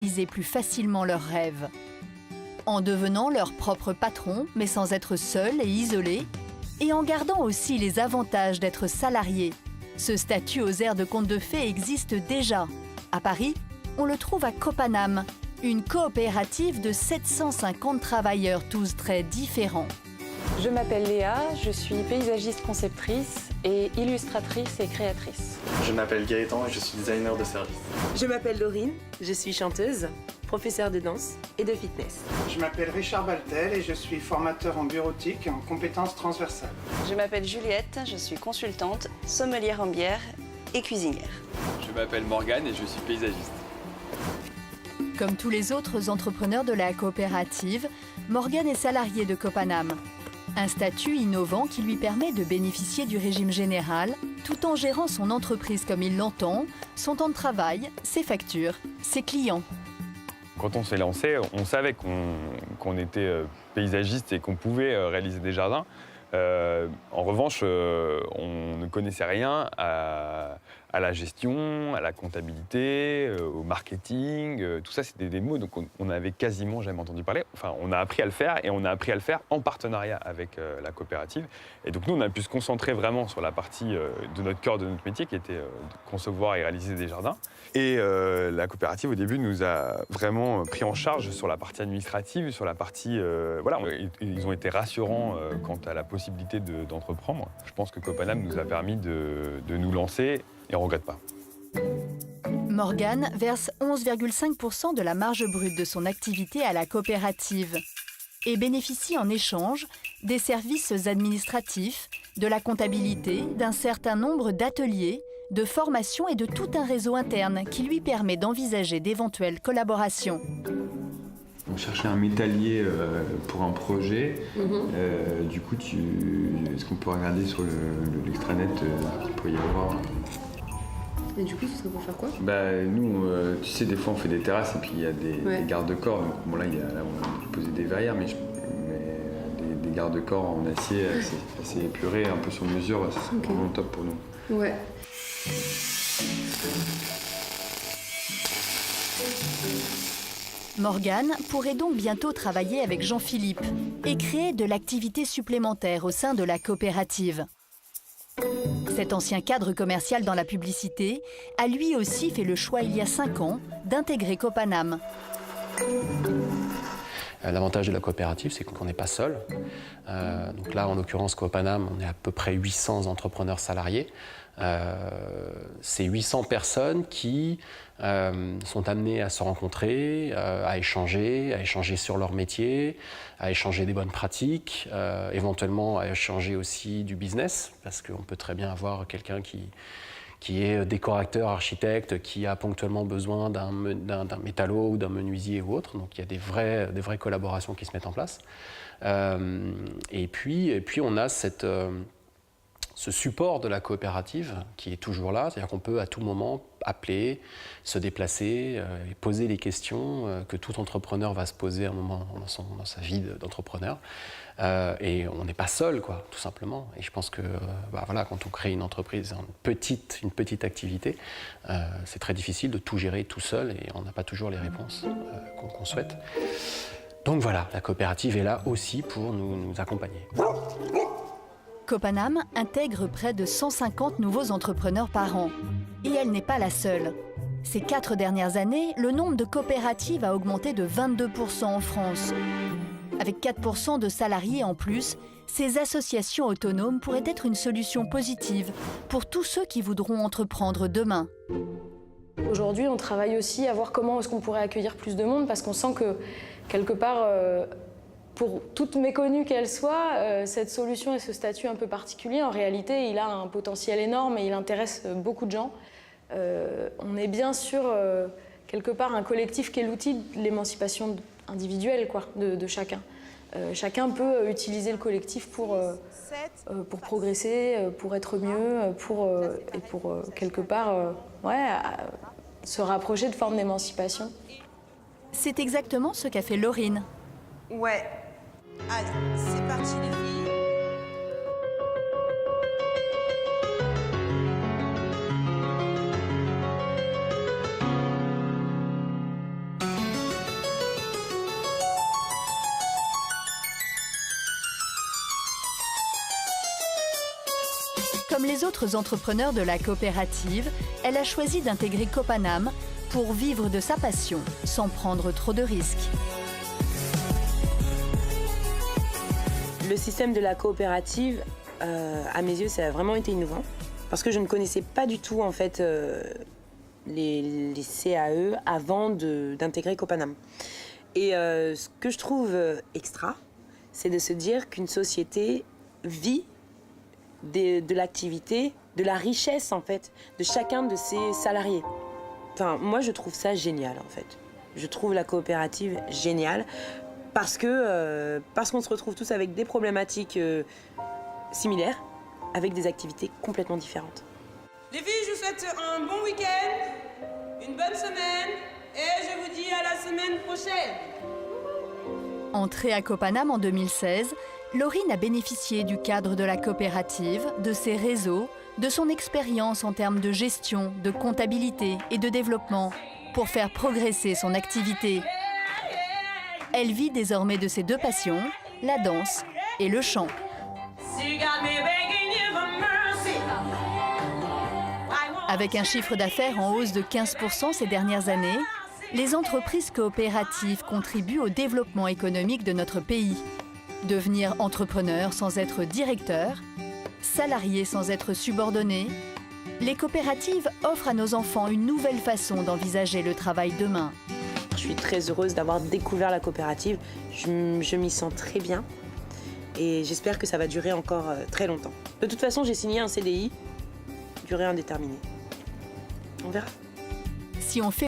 réaliser plus facilement leurs rêves. En devenant leur propre patron, mais sans être seul et isolé, et en gardant aussi les avantages d'être salarié. Ce statut aux airs de contes de fées existe déjà. À Paris, on le trouve à Copanam, une coopérative de 750 travailleurs, tous très différents. Je m'appelle Léa, je suis paysagiste conceptrice et illustratrice et créatrice. Je m'appelle Gaëtan et je suis designer de service. Je m'appelle Laurine, je suis chanteuse, professeure de danse et de fitness. Je m'appelle Richard Baltel et je suis formateur en bureautique et en compétences transversales. Je m'appelle Juliette, je suis consultante, sommelière en bière et cuisinière. Je m'appelle Morgane et je suis paysagiste. Comme tous les autres entrepreneurs de la coopérative, Morgane est salarié de Copanam. Un statut innovant qui lui permet de bénéficier du régime général tout en gérant son entreprise comme il l'entend, son temps de travail, ses factures, ses clients. Quand on s'est lancé, on savait qu'on était paysagiste et qu'on pouvait réaliser des jardins. En revanche, on ne connaissait rien à la gestion, à la comptabilité, au marketing. Tout ça, c'était des mots dont on n'avait quasiment jamais entendu parler. Enfin, on a appris à le faire et on a appris à le faire en partenariat avec la coopérative. Et donc, nous, on a pu se concentrer vraiment sur la partie de notre cœur, de notre métier, qui était de concevoir et réaliser des jardins. Et la coopérative, au début, nous a vraiment pris en charge sur la partie administrative, sur la partie... voilà, ils ont été rassurants quant à la possibilité d'entreprendre. Je pense que Copanam nous a permis de nous lancer et on ne regrette pas. Morgane verse 11,5% de la marge brute de son activité à la coopérative et bénéficie en échange des services administratifs, de la comptabilité, d'un certain nombre d'ateliers, de formations et de tout un réseau interne qui lui permet d'envisager d'éventuelles collaborations. On cherchait un métallier pour un projet. Du coup, est-ce qu'on peut regarder sur l'extranet qu'il peut y avoir? Et du coup, ce serait pour faire quoi? Nous, tu sais, des fois, on fait des terrasses et puis il y a des garde-corps. Donc, bon, là, on a posé des verrières, mais des garde-corps en acier assez épurés, un peu sur mesure, c'est vraiment top pour nous. Ouais. Morgane pourrait donc bientôt travailler avec Jean-Philippe et créer de l'activité supplémentaire au sein de la coopérative. Cet ancien cadre commercial dans la publicité a lui aussi fait le choix il y a 5 ans d'intégrer Copanam. L'avantage de la coopérative, c'est qu'on n'est pas seul. Donc là, en l'occurrence, Copanam, on est à peu près 800 entrepreneurs salariés. C'est 800 personnes qui sont amenées à se rencontrer, à échanger sur leur métier, à échanger des bonnes pratiques, éventuellement à échanger aussi du business, parce qu'on peut très bien avoir quelqu'un qui est décorateur, architecte, qui a ponctuellement besoin d'un métallo ou d'un menuisier ou autre. Donc il y a des vraies collaborations qui se mettent en place. Et puis on a ce support de la coopérative qui est toujours là, c'est-à-dire qu'on peut à tout moment appeler, se déplacer, et poser les questions que tout entrepreneur va se poser à un moment dans sa vie d'entrepreneur. Et on n'est pas seul, quoi, tout simplement. Et je pense que voilà, quand on crée une entreprise, une petite activité, c'est très difficile de tout gérer tout seul et on n'a pas toujours les réponses qu'on souhaite. Donc voilà, la coopérative est là aussi pour nous accompagner. Copanam intègre près de 150 nouveaux entrepreneurs par an. Et elle n'est pas la seule. Ces 4 dernières années, le nombre de coopératives a augmenté de 22% en France. Avec 4% de salariés en plus, ces associations autonomes pourraient être une solution positive pour tous ceux qui voudront entreprendre demain. Aujourd'hui, on travaille aussi à voir comment est-ce qu'on pourrait accueillir plus de monde parce qu'on sent que, quelque part, pour toute méconnue qu'elle soit, cette solution et ce statut un peu particulier, en réalité, il a un potentiel énorme et il intéresse beaucoup de gens. On est bien sûr, quelque part, un collectif qui est l'outil de l'émancipation individuelle de chacun. Chacun peut utiliser le collectif pour progresser, pour être mieux, et pour quelque part se rapprocher de formes d'émancipation. C'est exactement ce qu'a fait Laurine. Ouais. Allez, c'est parti les filles. Comme les autres entrepreneurs de la coopérative, elle a choisi d'intégrer Copanam pour vivre de sa passion sans prendre trop de risques. Le système de la coopérative, à mes yeux, ça a vraiment été innovant parce que je ne connaissais pas du tout en fait les CAE avant d'intégrer Copanam. Et ce que je trouve extra, c'est de se dire qu'une société vit de l'activité, de la richesse en fait, de chacun de ses salariés. Enfin, moi, je trouve ça génial en fait. Je trouve la coopérative géniale parce qu'on se retrouve tous avec des problématiques similaires, avec des activités complètement différentes. Les filles, je vous souhaite un bon week-end, une bonne semaine, et je vous dis à la semaine prochaine. Entrée à Copanam en 2016, Laurine a bénéficié du cadre de la coopérative, de ses réseaux, de son expérience en termes de gestion, de comptabilité et de développement pour faire progresser son activité. Elle vit désormais de ses deux passions, la danse et le chant. Avec un chiffre d'affaires en hausse de 15% ces dernières années, les entreprises coopératives contribuent au développement économique de notre pays. Devenir entrepreneur sans être directeur, salarié sans être subordonné, les coopératives offrent à nos enfants une nouvelle façon d'envisager le travail demain. Je suis très heureuse d'avoir découvert la coopérative. Je m'y sens très bien et j'espère que ça va durer encore très longtemps. De toute façon, j'ai signé un CDI, durée indéterminée. On verra. Si on fait